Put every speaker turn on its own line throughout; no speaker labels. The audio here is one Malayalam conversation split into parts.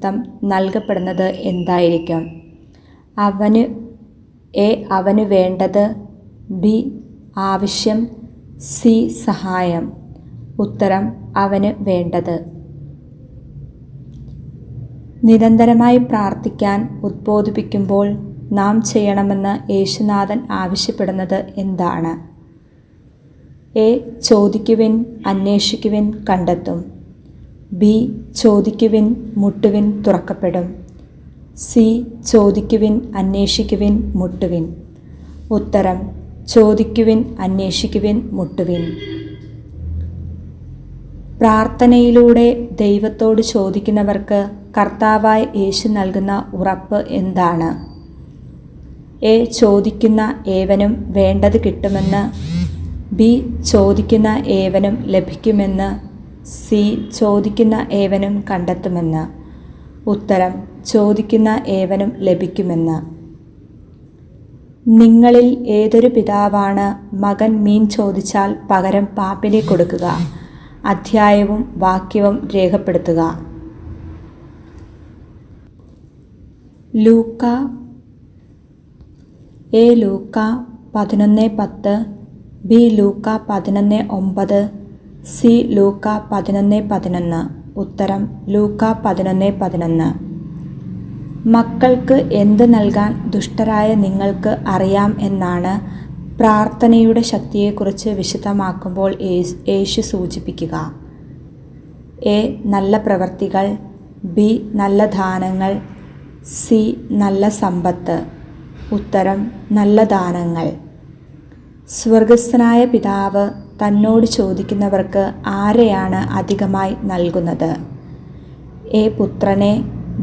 നിമിത്തം നൽകപ്പെടുന്നത് എന്തായിരിക്കും? അവന് വേണ്ടത്, ബി ആവശ്യം, സി സഹായം. ഉത്തരം അവന് വേണ്ടത്. നിരന്തരമായി പ്രാർത്ഥിക്കാൻ ഉദ്ബോധിപ്പിക്കുമ്പോൾ നാം ചെയ്യണമെന്ന് യേശുനാഥൻ ആവശ്യപ്പെടുന്നത് എന്താണ്? എ ചോദിക്കുവിൻ, അന്വേഷിക്കുവിൻ, കണ്ടെത്തും. ബി ചോദിക്കുവിൻ, മുട്ടുവിൻ, തുറക്കപ്പെടും. സി ചോദിക്കുവിൻ, അന്വേഷിക്കുവിൻ, മുട്ടുവിൻ. ഉത്തരം ചോദിക്കുവിൻ, അന്വേഷിക്കുവിൻ, മുട്ടുവിൻ. പ്രാർത്ഥനയിലൂടെ ദൈവത്തോട് ചോദിക്കുന്നവർക്ക് കർത്താവായ യേശു നൽകുന്ന ഉറപ്പ് എന്താണ്? എ ചോദിക്കുന്ന ഏവനും വേണ്ടത് കിട്ടുമെന്ന്. ബി ചോദിക്കുന്ന ഏവനും ലഭിക്കുമെന്ന്. സി ചോദിക്കുന്ന ഏവനും കണ്ടെത്തുമെന്ന്. ഉത്തരം ചോദിക്കുന്ന ഏവനും ലഭിക്കുമെന്ന്. നിങ്ങളിൽ ഏതൊരു പിതാവാണ് മകൻ മീൻ ചോദിച്ചാൽ പകരം പാമ്പിനെ കൊടുക്കുക? അധ്യായവും വാക്യവും രേഖപ്പെടുത്തുക. ലൂക്ക. എ ലൂക്ക 11:10, ബി ലൂക്ക 11:9, സി ലൂക്ക 11:11. ഉത്തരം ലൂക്ക 11:11. മക്കൾക്ക് എന്ത് നൽകാൻ ദുഷ്ടരായ നിങ്ങൾക്ക് അറിയാം എന്നാണ് പ്രാർത്ഥനയുടെ ശക്തിയെക്കുറിച്ച് വിശദമാക്കുമ്പോൾ യേശു സൂചിപ്പിക്കുക. എ നല്ല പ്രവൃത്തികൾ, ബി നല്ല ദാനങ്ങൾ, സി നല്ല സമ്പത്ത്. ഉത്തരം നല്ല ദാനങ്ങൾ. സ്വർഗസ്ഥനായ പിതാവ് തന്നോട് ചോദിക്കുന്നവർക്ക് ആരെയാണ് അധികമായി നൽകുന്നത്? എ പുത്രനെ,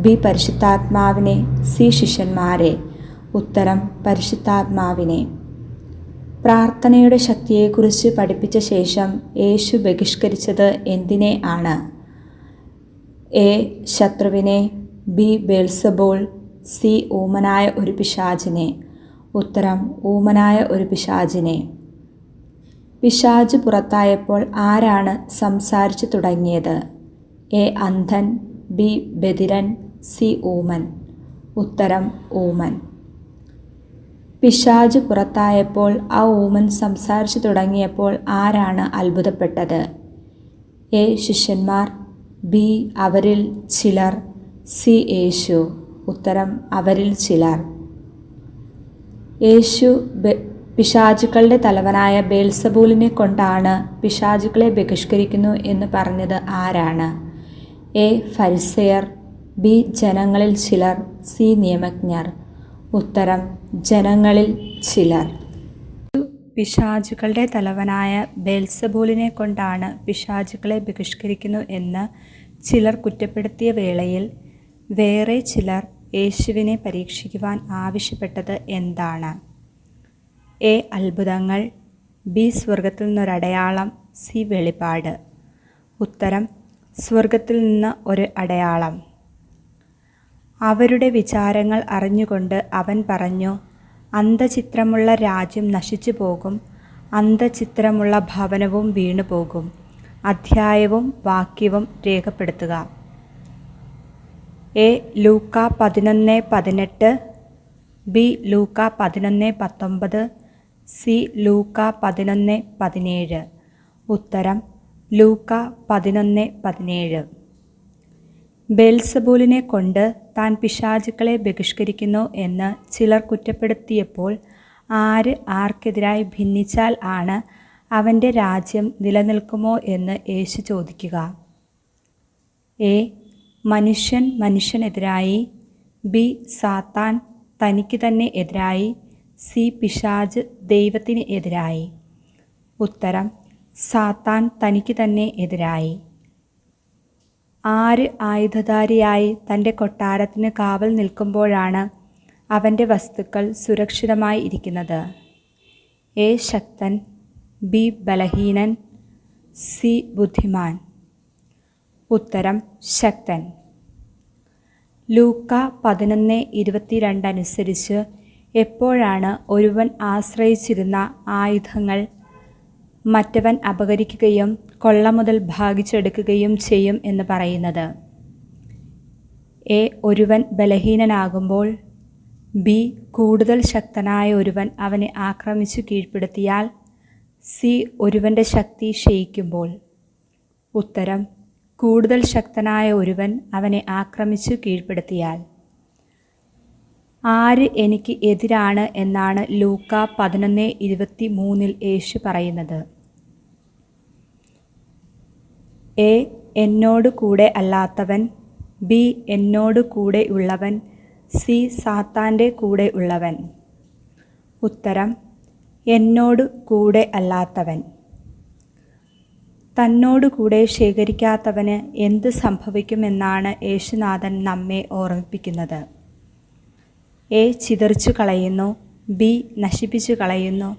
ബി പരിശുദ്ധാത്മാവിനെ, സി ശിഷ്യന്മാരെ. ഉത്തരം പരിശുദ്ധാത്മാവിനെ. പ്രാർത്ഥനയുടെ ശക്തിയെക്കുറിച്ച് പഠിപ്പിച്ച ശേഷം യേശു ബഹിഷ്കരിച്ചത് എന്തിനെ ആണ്? എ ശത്രുവിനെ, ബി ബെൽസബൂൾ, സി ഊമനായ ഒരു പിശാചിനെ. ഉത്തരം ഊമനായ ഒരു പിശാചിനെ. പിശാച് പുറത്തായപ്പോൾ ആരാണ് സംസാരിച്ചു തുടങ്ങിയത്? എ അന്ധൻ, ബി ബധിരൻ, സി ഊമൻ. ഉത്തരം ഊമൻ. പിശാച് പുറത്തായപ്പോൾ ആ ഊമൻ സംസാരിച്ചു തുടങ്ങിയപ്പോൾ ആരാണ് അത്ഭുതപ്പെട്ടത്? എ ശിഷ്യന്മാർ, ബി അവരിൽ ചിലർ, സി യേശു. ഉത്തരം അവരിൽ ചിലർ. യേശു പിശാചുക്കളുടെ തലവനായ ബെൽസബൂലിനെ കൊണ്ടാണ് പിശാചുക്കളെ ബഹിഷ്കരിക്കുന്നു എന്ന് പറഞ്ഞത് ആരാണ്? എ ഫരിസേയർ, ബി ജനങ്ങളിൽ ചിലർ, സി നിയമജ്ഞർ. ഉത്തരം ജനങ്ങളിൽ ചിലർ. പിശാചുക്കളുടെ തലവനായ ബെൽസബൂലിനെ കൊണ്ടാണ് പിശാചുക്കളെ ബഹിഷ്കരിക്കുന്നു എന്ന് ചിലർ കുറ്റപ്പെടുത്തിയ വേളയിൽ വേറെ ചിലർ യേശുവിനെ പരീക്ഷിക്കുവാൻ ആവശ്യപ്പെട്ടത് എന്താണ്? എ അത്ഭുതങ്ങൾ, ബി സ്വർഗത്തിൽ നിന്നൊരടയാളം, സി വെളിപാട്. ഉത്തരം സ്വർഗത്തിൽ നിന്ന് ഒരു അടയാളം. അവരുടെ വിചാരങ്ങൾ അറിഞ്ഞുകൊണ്ട് അവൻ പറഞ്ഞു, അന്ധചിത്രമുള്ള രാജ്യം നശിച്ചു പോകും, അന്ധചിത്രമുള്ള ഭവനവും വീണുപോകും. അധ്യായവും വാക്യവും രേഖപ്പെടുത്തുക. എ ലൂക്ക 11:18, ബി ലൂക്ക 11:19, സി ലൂക്ക 11:17. ഉത്തരം ലൂക്ക 11:17. ബെൽസബൂലിനെ കൊണ്ട് താൻ പിശാചുക്കളെ ബഹിഷ്കരിക്കുന്നു എന്ന് ചിലർ കുറ്റപ്പെടുത്തിയപ്പോൾ ആർക്കെതിരായി ഭിന്നിച്ചാൽ ആണ് അവൻ്റെ രാജ്യം നിലനിൽക്കുമോ എന്ന് യേശു ചോദിക്കുക. എ മനുഷ്യൻ മനുഷ്യനെതിരായി, ബി സാത്താൻ തനിക്ക് തന്നെ എതിരായി, സി പിശാച് ദൈവത്തിന് എതിരായി. ഉത്തരം സാത്താൻ തനിക്ക് തന്നെ എതിരായി. ആര് ആയുധധാരിയായി തൻ്റെ കൊട്ടാരത്തിന് കാവൽ നിൽക്കുമ്പോഴാണ് അവൻ്റെ വസ്തുക്കൾ സുരക്ഷിതമായി ഇരിക്കുന്നത്? എ ശക്തൻ, ബി ബലഹീനൻ, സി ബുദ്ധിമാൻ. ഉത്തരം ശക്തൻ. ലൂക്ക 11:22 അനുസരിച്ച് എപ്പോഴാണ് ഒരുവൻ ആശ്രയിച്ചിരുന്ന ആയുധങ്ങൾ മറ്റവൻ അപഹരിക്കുകയും കൊള്ള മുതൽ ഭാഗിച്ചെടുക്കുകയും ചെയ്യും എന്ന് പറയുന്നത്? എ. ഒരുവൻ ബലഹീനനാകുമ്പോൾ. ബി. കൂടുതൽ ശക്തനായ ഒരുവൻ അവനെ ആക്രമിച്ചു കീഴ്പ്പെടുത്തിയാൽ. സി. ഒരുവൻ്റെ ശക്തി ക്ഷയിക്കുമ്പോൾ. ഉത്തരം: കൂടുതൽ ശക്തനായ ഒരുവൻ അവനെ ആക്രമിച്ചു കീഴ്പ്പെടുത്തിയാൽ. ആര് എനിക്ക് എതിരാണ് എന്നാണ് ലൂക്ക 11:23 യേശു പറയുന്നത്? എ. എന്നോട് കൂടെ അല്ലാത്തവൻ. ബി. എന്നോട് കൂടെ ഉള്ളവൻ. സി. സാത്താൻ്റെ കൂടെ ഉള്ളവൻ. ഉത്തരം: എന്നോട് കൂടെ അല്ലാത്തവൻ. തന്നോട് കൂടെ ശേഖരിക്കാത്തവന് എന്ത് സംഭവിക്കുമെന്നാണ് യേശുനാഥൻ നമ്മെ ഓർമ്മിപ്പിക്കുന്നത്? എ. ചിതറിച്ചു കളയുന്നു. ബി. നശിപ്പിച്ചു കളയുന്നു.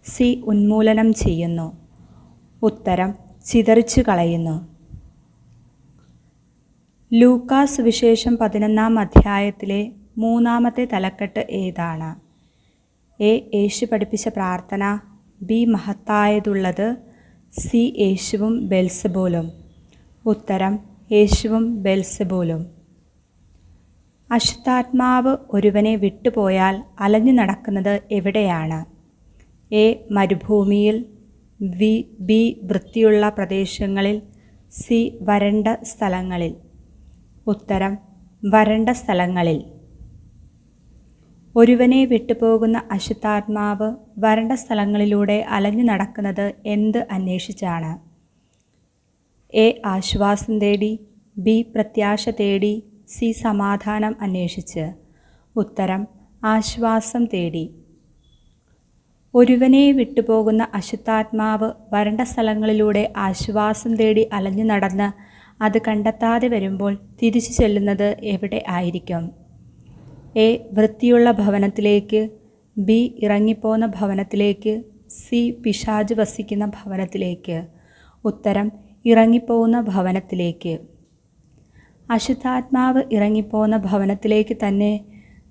സി. ഉന്മൂലനം ചെയ്യുന്നു. ഉത്തരം: ചിതറിച്ചു കളയുന്നു. ലൂക്കാ സുവിശേഷം 11-ാം അധ്യായത്തിലെ 3-ാമത്തെ തലക്കെട്ട് ഏതാണ്? എ. യേശു പഠിപ്പിച്ച പ്രാർത്ഥന. ബി. മഹത്തായതുള്ളത്. സി. യേശുവും ബെൽസെബൂലും. ഉത്തരം: യേശുവും ബെൽസെബൂലും. അശുദ്ധാത്മാവ് ഒരുവനെ വിട്ടുപോയാൽ അലഞ്ഞു നടക്കുന്നത് എവിടെയാണ്? എ. മരുഭൂമിയിൽ. ബി. വൃത്തിയുള്ള പ്രദേശങ്ങളിൽ. സി. വരണ്ട സ്ഥലങ്ങളിൽ. ഉത്തരം: വരണ്ട സ്ഥലങ്ങളിൽ. ഒരുവനെ വിട്ടുപോകുന്ന അശുദ്ധാത്മാവ് വരണ്ട സ്ഥലങ്ങളിലൂടെ അലഞ്ഞു നടക്കുന്നത് എന്ത് അന്വേഷിച്ചാണ്? എ. ആശ്വാസം തേടി. ബി. പ്രത്യാശ തേടി. സി. സമാധാനം അന്വേഷിച്ച്. ഉത്തരം: ആശ്വാസം തേടി. ഒരുവനെ വിട്ടുപോകുന്ന അശുദ്ധാത്മാവ് വരണ്ട സ്ഥലങ്ങളിലൂടെ ആശ്വാസം തേടി അലഞ്ഞു നടന്ന് അത് കണ്ടെത്താതെ വരുമ്പോൾ തിരിച്ചു ചെല്ലുന്നത് എവിടെ ആയിരിക്കും? എ. വൃത്തിയുള്ള ഭവനത്തിലേക്ക്. ബി. ഇറങ്ങിപ്പോന്ന ഭവനത്തിലേക്ക്. സി. പിശാച് വസിക്കുന്ന ഭവനത്തിലേക്ക്. ഉത്തരം: ഇറങ്ങിപ്പോകുന്ന ഭവനത്തിലേക്ക്. അശുദ്ധാത്മാവ് ഇറങ്ങിപ്പോകുന്ന ഭവനത്തിലേക്ക് തന്നെ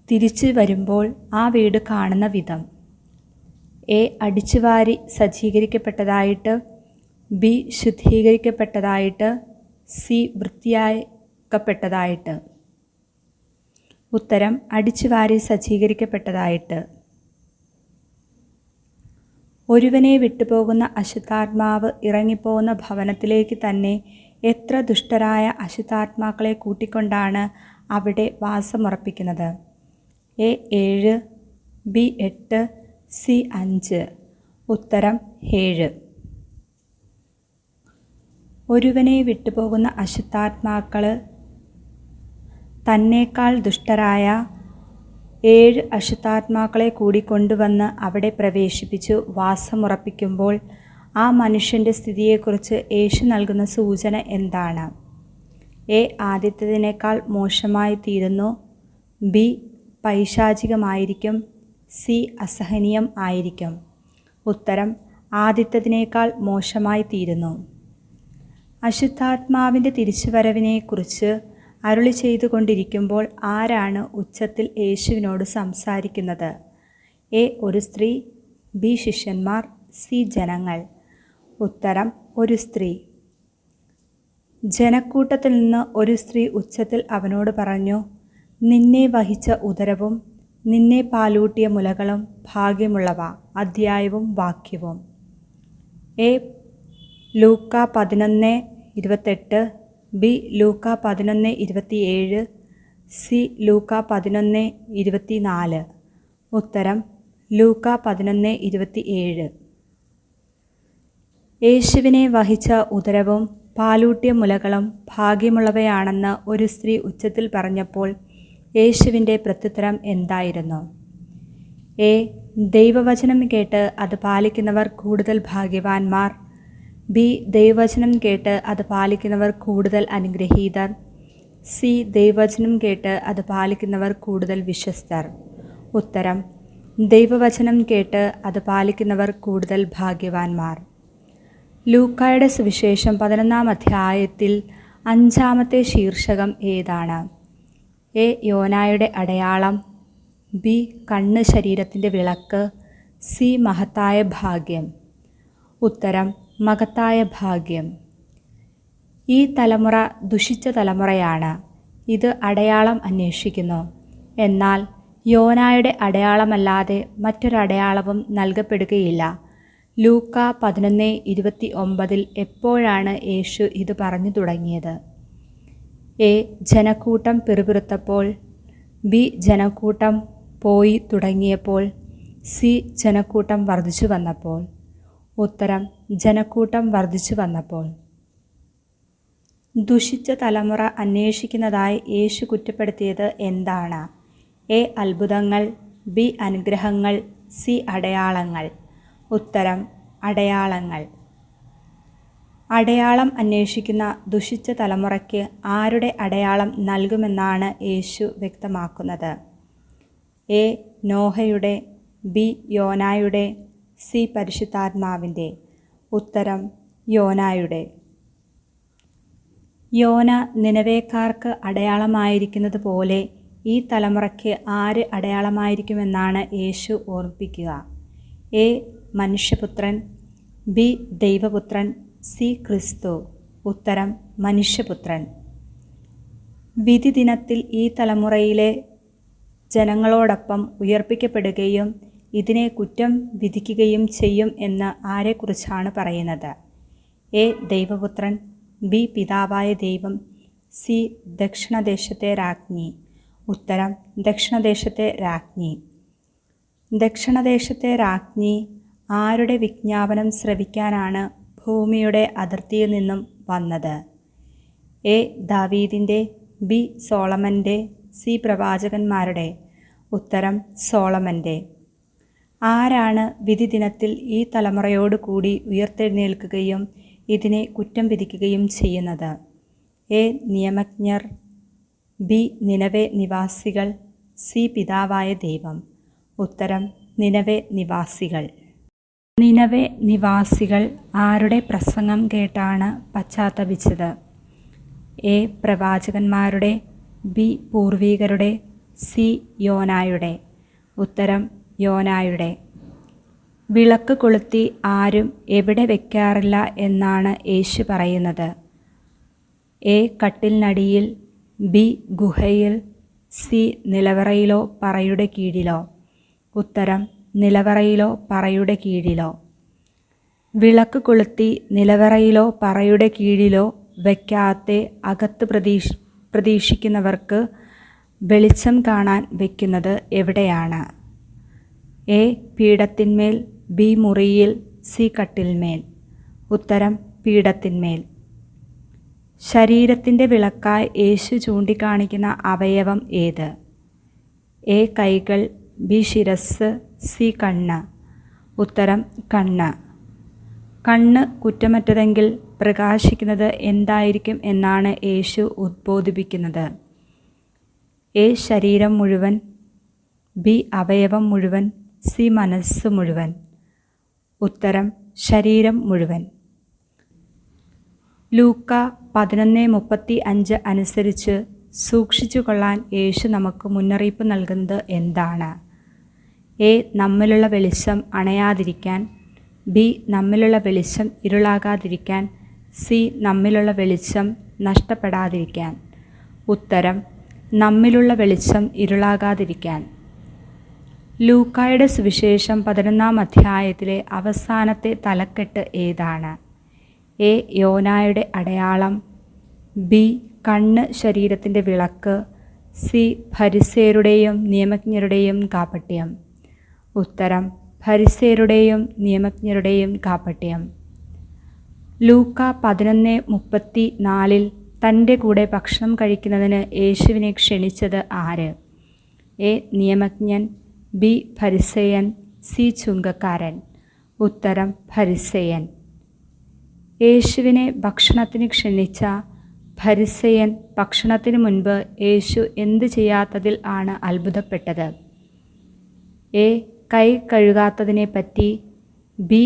തിരിച്ചു വരുമ്പോൾ ആ വീട് കാണുന്ന വിധം: എ. അടിച്ചുവാരി സജ്ജീകരിക്കപ്പെട്ടതായിട്ട്. ബി. ശുദ്ധീകരിക്കപ്പെട്ടതായിട്ട്. സി. വൃത്തിയാക്കപ്പെട്ടതായിട്ട്. ഉത്തരം: അടിച്ചുവാരി സജ്ജീകരിക്കപ്പെട്ടതായിട്ട്. ഒരുവനെ വിട്ടുപോകുന്ന അശുദ്ധാത്മാവ് ഇറങ്ങിപ്പോകുന്ന ഭവനത്തിലേക്ക് തന്നെ എത്ര ദുഷ്ടരായ അശുദ്ധാത്മാക്കളെ കൂട്ടിക്കൊണ്ടാണ് അവിടെ വാസമുറപ്പിക്കുന്നത്? എ. 7. ബി. 8. സി. 5. ഉത്തരം: 7. ഒരുവനെ വിട്ടുപോകുന്ന അശുദ്ധാത്മാക്കൾ തന്നേക്കാൾ ദുഷ്ടരായ 7 അശുദ്ധാത്മാക്കളെ കൂടി കൊണ്ടുവന്ന് അവിടെ പ്രവേശിപ്പിച്ചു വാസമുറപ്പിക്കുമ്പോൾ ആ മനുഷ്യൻ്റെ സ്ഥിതിയെക്കുറിച്ച് യേശു നൽകുന്ന സൂചന എന്താണ്? എ. ആദ്യത്തേതിനേക്കാൾ മോശമായി തീരുന്നു. ബി. പൈശാചികമായിരിക്കും. സി. അസഹനീയം ആയിരിക്കും. ഉത്തരം: ആദ്യത്തേതിനേക്കാൾ മോശമായി തീരുന്നു. അശുദ്ധാത്മാവിൻ്റെ തിരിച്ചുവരവിനെക്കുറിച്ച് അരുളി ചെയ്തുകൊണ്ടിരിക്കുമ്പോൾ ആരാണ് ഉച്ചത്തിൽ യേശുവിനോട് സംസാരിക്കുന്നത്? എ. ഒരു സ്ത്രീ. ബി. ശിഷ്യന്മാർ. സി. ജനങ്ങൾ. ഉത്തരം: ഒരു സ്ത്രീ. ജനക്കൂട്ടത്തിൽ നിന്ന് ഒരു സ്ത്രീ ഉച്ചത്തിൽ അവനോട് പറഞ്ഞു: നിന്നെ വഹിച്ച ഉദരവും നിന്നെ പാലൂട്ടിയ മുലകളും ഭാഗ്യമുള്ളവ. അധ്യായവും വാക്യവും. എ. ലൂക്ക 11:28. ബി. ലൂക്ക 11:27. സി. ലൂക്ക 11:24. ഉത്തരം: ലൂക്ക 11:27. യേശുവിനെ വഹിച്ച ഉദരവും പാലൂട്ടിയ മുലകളും ഭാഗ്യമുള്ളവയാണെന്ന് ഒരു സ്ത്രീ ഉച്ചത്തിൽ പറഞ്ഞപ്പോൾ യേശുവിൻ്റെ പ്രത്യുത്തരം എന്തായിരുന്നു? എ. ദൈവവചനം കേട്ട് അത് പാലിക്കുന്നവർ കൂടുതൽ ഭാഗ്യവാന്മാർ. ബി. ദൈവവചനം കേട്ട് അത് പാലിക്കുന്നവർ കൂടുതൽ അനുഗ്രഹീതർ. സി. ദൈവവചനം കേട്ട് അത് പാലിക്കുന്നവർ കൂടുതൽ വിശ്വസ്തർ. ഉത്തരം: ദൈവവചനം കേട്ട് അത് പാലിക്കുന്നവർ കൂടുതൽ ഭാഗ്യവാന്മാർ. ലൂക്കായുടെ സുവിശേഷം 11-ാം അധ്യായത്തിൽ 5-ാമത്തെ ശീർഷകം ഏതാണ്? എ. യോനായുടെ അടയാളം. ബി. കണ്ണ് ശരീരത്തിൻ്റെ വിളക്ക്. സി. മഹത്തായ ഭാഗ്യം. ഉത്തരം: മഹത്തായ ഭാഗ്യം. ഈ തലമുറ ദുഷിച്ച തലമുറയാണ്. ഇത് അടയാളം അന്വേഷിക്കുന്നു. എന്നാൽ യോനായുടെ അടയാളമല്ലാതെ മറ്റൊരടയാളവും നൽകപ്പെടുകയില്ല. ലൂക്ക 11:29 എപ്പോഴാണ് യേശു ഇത് പറഞ്ഞു തുടങ്ങിയത്? എ. ജനക്കൂട്ടം പിറുപിറുത്തപ്പോൾ. ബി. ജനക്കൂട്ടം പോയി തുടങ്ങിയപ്പോൾ. സി. ജനക്കൂട്ടം വർദ്ധിച്ചു വന്നപ്പോൾ. ഉത്തരം: ജനക്കൂട്ടം വർദ്ധിച്ചു വന്നപ്പോൾ. ദുഷിച്ച തലമുറ അന്വേഷിക്കുന്നതായി യേശു കുറ്റപ്പെടുത്തിയത് എന്താണ്? എ. അത്ഭുതങ്ങൾ. ബി. അനുഗ്രഹങ്ങൾ. സി. അടയാളങ്ങൾ. ഉത്തരം: അടയാളങ്ങൾ. അടയാളം അന്വേഷിക്കുന്ന ദുഷിച്ച തലമുറയ്ക്ക് ആരുടെ അടയാളം നൽകുമെന്നാണ് യേശു വ്യക്തമാക്കുന്നത്? എ. നോഹയുടെ. ബി. യോനായുടെ. സി. പരിശുദ്ധാത്മാവിൻ്റെ. ഉത്തരം: യോനായുടെ. യോന നിനവേക്കാർക്ക് അടയാളമായിരിക്കുന്നത് പോലെ ഈ തലമുറയ്ക്ക് ആര് അടയാളമായിരിക്കുമെന്നാണ് യേശു ഓർമ്മിപ്പിക്കുക? എ. മനുഷ്യപുത്രൻ. ബി. ദൈവപുത്രൻ. സി. ക്രിസ്തു. ഉത്തരം: മനുഷ്യപുത്രൻ. വിധി ദിനത്തിൽ ഈ തലമുറയിലെ ജനങ്ങളോടൊപ്പം ഉയർപ്പിക്കപ്പെടുകയും ഇതിനെ കുറ്റം വിധിക്കുകയും ചെയ്യും എന്ന് ആരെക്കുറിച്ചാണ് പറയുന്നത്? എ. ദൈവപുത്രൻ. ബി. പിതാവായ ദൈവം. സി. ദക്ഷിണദേശത്തെ രാജ്ഞി. ഉത്തരം: ദക്ഷിണദേശത്തെ രാജ്ഞി. ദക്ഷിണദേശത്തെ രാജ്ഞി ആരുടെ വിജ്ഞാപനം ശ്രവിക്കാനാണ് ഭൂമിയുടെ അതിർത്തിയിൽ നിന്നും വന്നത്? എ. ദാവീദിൻ്റെ. ബി. സോളമൻ്റെ. സി. പ്രവാചകന്മാരുടെ. ഉത്തരം: സോളമൻ്റെ. ആരാണ് വിധി ദിനത്തിൽ ഈ തലമുറയോട് കൂടി ഉയർത്തെഴുന്നേൽക്കുകയും ഇതിനെ കുറ്റം വിധിക്കുകയും ചെയ്യുന്നത്? എ. നിയമജ്ഞർ. ബി. നിനവെ നിവാസികൾ. സി. പിതാവായ ദൈവം. ഉത്തരം: നിനവെ നിവാസികൾ. നിനവെ നിവാസികൾ ആരുടെ പ്രസംഗം കേട്ടാണ് പശ്ചാത്തപിച്ചത്? എ. പ്രവാചകന്മാരുടെ. ബി. പൂർവികരുടെ. സി. യോനായുടെ. ഉത്തരം: യോനായുടെ. വിളക്ക് കൊളുത്തി ആരും എവിടെ വയ്ക്കാറില്ല എന്നാണ് യേശു പറയുന്നത്? എ. കട്ടിലിനടിയിൽ. ബി. ഗുഹയിൽ. സി. നിലവറയിലോ പറയുടെ കീഴിലോ. ഉത്തരം: നിലവറയിലോ പറയുടെ കീഴിലോ. വിളക്ക് കൊളുത്തി നിലവറയിലോ പറയുടെ കീഴിലോ വയ്ക്കാതെ അകത്ത് പ്രതീക്ഷിക്കുന്നവർക്ക് വെളിച്ചം കാണാൻ വയ്ക്കുന്നത് എവിടെയാണ്? എ. പീഠത്തിന്മേൽ. ബി. മുറിയിൽ. സി. കട്ടിൽമേൽ. ഉത്തരം: പീഠത്തിന്മേൽ. ശരീരത്തിൻ്റെ വിളക്കായി യേശു ചൂണ്ടിക്കാണിക്കുന്ന അവയവം ഏത്? എ. കൈകൾ. ബി. ശിരസ്. സി. കണ്ണ്. ഉത്തരം: കണ്ണ്. കണ്ണ് കുറ്റമറ്റതെങ്കിൽ പ്രകാശിക്കുന്നത് എന്തായിരിക്കും എന്നാണ് യേശു ഉദ്ബോധിപ്പിക്കുന്നത്? എ. ശരീരം മുഴുവൻ. ബി. അവയവം മുഴുവൻ. സി. മനസ്സ് മുഴുവൻ. ഉത്തരം: ശരീരം മുഴുവൻ. ലൂക്ക 11:35 അനുസരിച്ച് സൂക്ഷിച്ചു കൊള്ളാൻ യേശു നമുക്ക് മുന്നറിയിപ്പ് നൽകുന്നത് എന്താണ്? എ. നമ്മിലുള്ള വെളിച്ചം അണയാതിരിക്കാൻ. ബി. നമ്മിലുള്ള വെളിച്ചം ഇരുളാകാതിരിക്കാൻ. സി. നമ്മിലുള്ള വെളിച്ചം നഷ്ടപ്പെടാതിരിക്കാൻ. ഉത്തരം: നമ്മിലുള്ള വെളിച്ചം ഇരുളാകാതിരിക്കാൻ. ലൂക്കായുടെ സുവിശേഷം 11-ാം അധ്യായത്തിലെ അവസാനത്തെ തലക്കെട്ട് ഏതാണ്? എ. യോനായുടെ അടയാളം. ബി. കണ്ണ് ശരീരത്തിൻ്റെ വിളക്ക്. സി. ഫരിസേയരുടെയും നിയമജ്ഞരുടെയും കാപട്യം. ഉത്തരം: ഫരിസേയരുടെയും നിയമജ്ഞരുടെയും കാപട്യം. ലൂക്ക 11:34 തൻ്റെ കൂടെ ഭക്ഷണം കഴിക്കുന്നതിന് യേശുവിനെ ക്ഷണിച്ചത് ആര്? എ. നിയമജ്ഞൻ. ബി. ഫരിസേയൻ. സി. ചുങ്കക്കാരൻ. ഉത്തരം: ഫരിസേയൻ. യേശുവിനെ ഭക്ഷണത്തിന് ക്ഷണിച്ച ഫരിസേയൻ ഭക്ഷണത്തിന് മുൻപ് യേശു എന്ത് ചെയ്യാത്തതിൽ ആണ് അത്ഭുതപ്പെട്ടത്? എ. കൈ കഴുകാത്തതിനെപ്പറ്റി. ബി.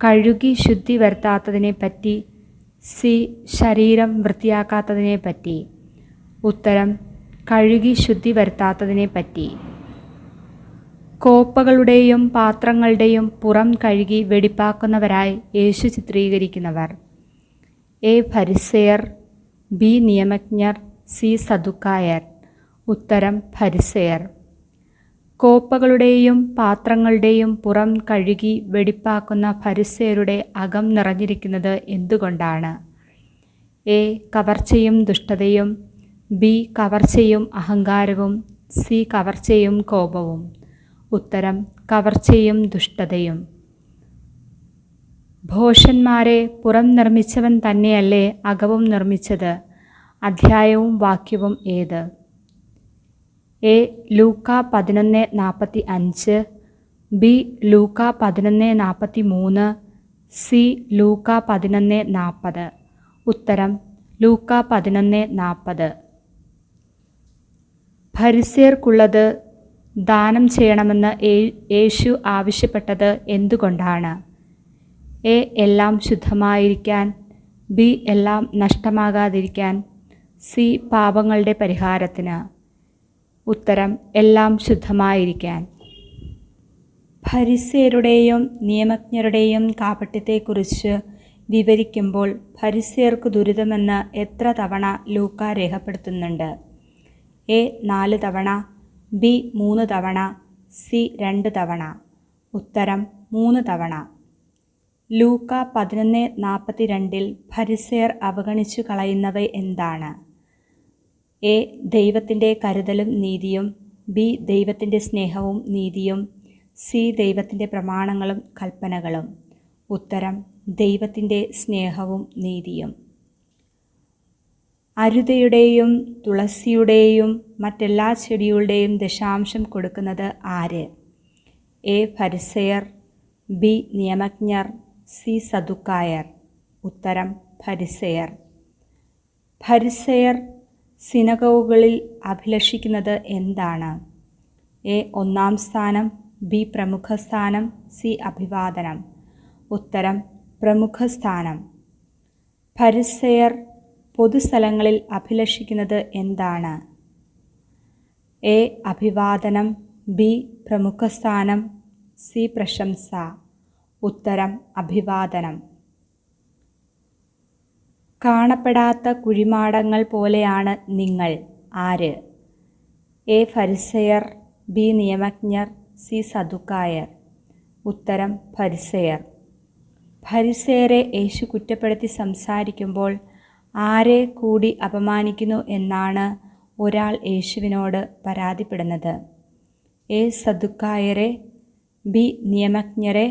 കഴുകി ശുദ്ധി വരുത്താത്തതിനെപ്പറ്റി. സി. ശരീരം വൃത്തിയാക്കാത്തതിനെപ്പറ്റി. ഉത്തരം: കഴുകി ശുദ്ധി വരുത്താത്തതിനെപ്പറ്റി. കോപ്പകളുടെയും പാത്രങ്ങളുടെയും പുറം കഴുകി വെടിപ്പാക്കുന്നവരായി യേശു ചിത്രീകരിക്കുന്നവർ? എ. ഫരിസേയർ. ബി. നിയമജ്ഞർ. സി സദുക്കായർ. ഉത്തരം ഫരിസേയർ. കോപ്പകളുടെയും പാത്രങ്ങളുടെയും പുറം കഴുകി വെടിപ്പാക്കുന്ന ഫരിസേയരുടെ അകം നിറഞ്ഞിരിക്കുന്നത് എന്തുകൊണ്ടാണ്? എ. കവർച്ചയും ദുഷ്ടതയും. ബി. കവർച്ചയും അഹങ്കാരവും. സി. കവർച്ചയും കോപവും. ഉത്തരം കവർച്ചയും ദുഷ്ടതയും. ഭോഷന്മാരെ പുറം നിർമ്മിച്ചവൻ തന്നെയല്ലേ അകവും നിർമ്മിച്ചത്? അധ്യായവും വാക്യവും ഏത്? എ. ലൂക്ക 11:45. ബി. ലൂക്ക 11:43. സി. ലൂക്ക 11:40. ഉത്തരം ലൂക്ക 11:40. ഫരിസേയർക്കുള്ളത് ദാനം ചെയ്യണമെന്ന് യേശു ആവശ്യപ്പെട്ടത് എന്തുകൊണ്ടാണ്? എ. എല്ലാം ശുദ്ധമായിരിക്കാൻ. ബി. എല്ലാം നഷ്ടമാകാതിരിക്കാൻ. സി. പാപങ്ങളുടെ പരിഹാരത്തിന്. ഉത്തരം എല്ലാം ശുദ്ധമായിരിക്കാൻ. ഫരിസേയരുടെയും നിയമജ്ഞരുടെയും കാപട്യത്തെക്കുറിച്ച് വിവരിക്കുമ്പോൾ ഫരിസേയർക്ക് ദുരിതമെന്ന് എത്ര തവണ ലൂക്ക രേഖപ്പെടുത്തുന്നുണ്ട്? എ. 4 തവണ. ബി. 3 തവണ. സി. 2 തവണ. ഉത്തരം 3 തവണ. ലൂക്ക 11:42 ഫരിസേയർ അവഗണിച്ചു കളയുന്നവ എന്താണ്? എ. ദൈവത്തിൻ്റെ കരുതലും നീതിയും. ബി. ദൈവത്തിൻ്റെ സ്നേഹവും നീതിയും. സി. ദൈവത്തിൻ്റെ പ്രമാണങ്ങളും കൽപ്പനകളും. ഉത്തരം ദൈവത്തിൻ്റെ സ്നേഹവും നീതിയും. അരുതയുടെയും തുളസിയുടെയും മറ്റെല്ലാ ചെടികളുടെയും ദശാംശം കൊടുക്കുന്നത് ആര്? എ. ഫരിസേയർ. ബി. നിയമജ്ഞർ. സി. സദുക്കായർ. ഉത്തരം ഫരിസേയർ. ഫരിസേയർ സിനഗോഗുകളിൽ അഭിലഷിക്കുന്നത് എന്താണ്? എ. 1-ാം സ്ഥാനം. ബി. പ്രമുഖ സ്ഥാനം. സി. അഭിവാദനം. ഉത്തരം പ്രമുഖ സ്ഥാനം. ഫരിസേയർ പൊതുസ്ഥലങ്ങളിൽ അഭിലഷിക്കുന്നത് എന്താണ്? എ. അഭിവാദനം. ബി. പ്രമുഖ സ്ഥാനം. സി. പ്രശംസ. ഉത്തരം അഭിവാദനം. കാണപ്പെടാത്ത കുഴിമാടങ്ങൾ പോലെയാണ് നിങ്ങൾ. ആര്? എ. ഫരിസേയർ. ബി. നിയമജ്ഞർ. സി. സദുക്കായർ. ഉത്തരം ഫരിസേയർ. ഫരിസേയരെ യേശു കുറ്റപ്പെടുത്തി സംസാരിക്കുമ്പോൾ ആരെ കൂടി അപമാനിക്കുന്നു എന്നാണ് ഒരാൾ യേശുവിനോട് പരാതിപ്പെടുന്നത്? എ. സദുക്കായരെ. ബി. നിയമജ്ഞരെ.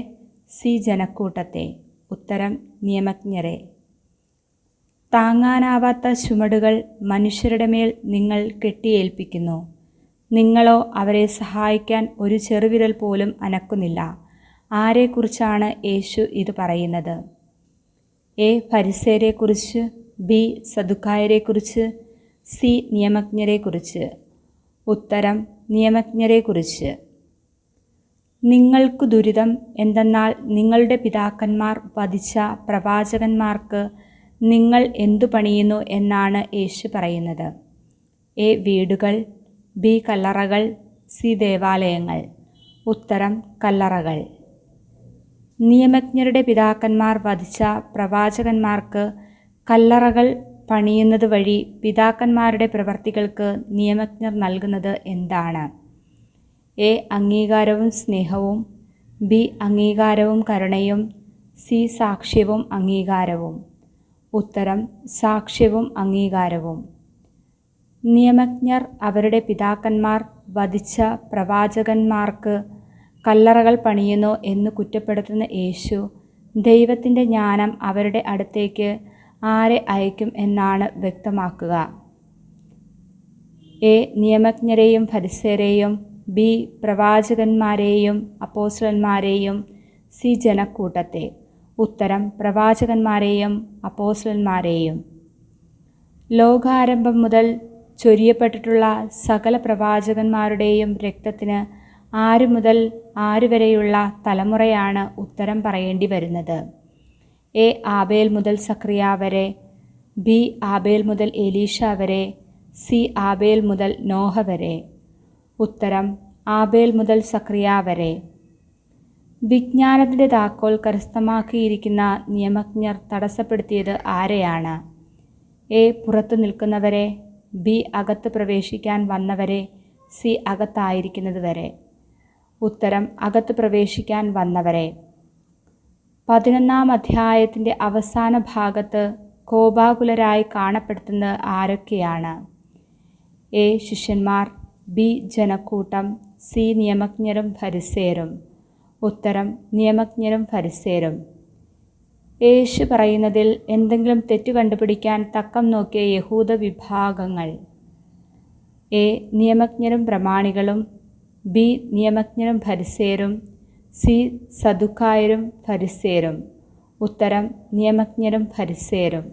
സി. ജനക്കൂട്ടത്തെ. ഉത്തരം നിയമജ്ഞരെ. താങ്ങാനാവാത്ത ചുമടുകൾ മനുഷ്യരുടെ മേൽ നിങ്ങൾ കെട്ടിയേൽപ്പിക്കുന്നു. നിങ്ങളോ അവരെ സഹായിക്കാൻ ഒരു ചെറുവിരൽ പോലും അനക്കുന്നില്ല. ആരെക്കുറിച്ചാണ് യേശു ഇത് പറയുന്നത്? എ. ഫരിസേയരെക്കുറിച്ച്. ബി. സദുക്കായരെക്കുറിച്ച്. സി. നിയമജ്ഞരെക്കുറിച്ച്. ഉത്തരം നിയമജ്ഞരെക്കുറിച്ച്. നിങ്ങൾക്കു ദുരിതം എന്തെന്നാൽ നിങ്ങളുടെ പിതാക്കന്മാർ വധിച്ച പ്രവാചകന്മാർക്ക് നിങ്ങൾ എന്തു പണിയുന്നു എന്നാണ് യേശു പറയുന്നത്? എ. വീടുകൾ. ബി. കല്ലറകൾ. സി. ദേവാലയങ്ങൾ. ഉത്തരം കല്ലറകൾ. നിയമജ്ഞരുടെ പിതാക്കന്മാർ വധിച്ച പ്രവാചകന്മാർക്ക് കല്ലറകൾ പണിയുന്നത് വഴി പിതാക്കന്മാരുടെ പ്രവർത്തികൾക്ക് നിയമജ്ഞർ നൽകുന്നത് എന്താണ്? എ. അംഗീകാരവും സ്നേഹവും. ബി. അംഗീകാരവും കരുണയും. സി. സാക്ഷ്യവും അംഗീകാരവും. ഉത്തരം സാക്ഷ്യവും അംഗീകാരവും. നിയമജ്ഞർ അവരുടെ പിതാക്കന്മാർ വധിച്ച പ്രവാചകന്മാർക്ക് കല്ലറകൾ പണിയുന്നു എന്ന് കുറ്റപ്പെടുത്തുന്ന യേശു ദൈവത്തിൻ്റെ ജ്ഞാനം അവരുടെ അടുത്തേക്ക് ആരെ അയക്കും എന്നാണ് വ്യക്തമാക്കുക? എ. നിയമജ്ഞരെയും ഫരിസേയരെയും. ബി. പ്രവാചകന്മാരെയും അപ്പോസ്തലന്മാരെയും. സി. ജനക്കൂട്ടത്തെ. ഉത്തരം പ്രവാചകന്മാരെയും അപ്പോസ്തലന്മാരെയും. ലോകാരംഭം മുതൽ ചൊരിയപ്പെട്ടിട്ടുള്ള സകല പ്രവാചകന്മാരുടെയും രക്തത്തിന് ആരു മുതൽ ആരു വരെയുള്ള തലമുറയാണ് ഉത്തരം പറയേണ്ടി വരുന്നത്? എ. ആബേൽ മുതൽ സക്രിയ വരെ. ബി. ആബേൽ മുതൽ എലീഷ വരെ. സി. ആബേൽ മുതൽ നോഹ വരെ. ഉത്തരം ആബേൽ മുതൽ സക്രിയ വരെ. വിജ്ഞാനത്തിൻ്റെ താക്കോൽ കരസ്ഥമാക്കിയിരിക്കുന്ന നിയമജ്ഞർ തടസ്സപ്പെടുത്തിയത് ആരെയാണ്? എ. പുറത്തു നിൽക്കുന്നവരെ. ബി അകത്ത് പ്രവേശിക്കാൻ വന്നവരെ, സി അകത്തായിരിക്കുന്നത് വരെ. ഉത്തരം അകത്ത് പ്രവേശിക്കാൻ വന്നവരെ. 11-ാം അധ്യായത്തിൻ്റെ അവസാന ഭാഗത്ത് കോപാകുലരായി കാണപ്പെടുത്തുന്നത് ആരൊക്കെയാണ്? എ ശിഷ്യന്മാർ, ബി ജനക്കൂട്ടം, സി നിയമജ്ഞരും ഫരിസേരും. ഉത്തരം നിയമജ്ഞരും ഫരിസേരും. യേശു പറയുന്നതിൽ എന്തെങ്കിലും തെറ്റ് കണ്ടുപിടിക്കാൻ തക്കം നോക്കിയ യഹൂദ വിഭാഗങ്ങൾ. എ നിയമജ്ഞരും പ്രമാണികളും, ബി നിയമജ്ഞരും ഫരിസേരും, സി സദുക്കായരും ഫരിസേരും. ഉത്തരം നിയമജ്ഞരും ഫരിസേരും.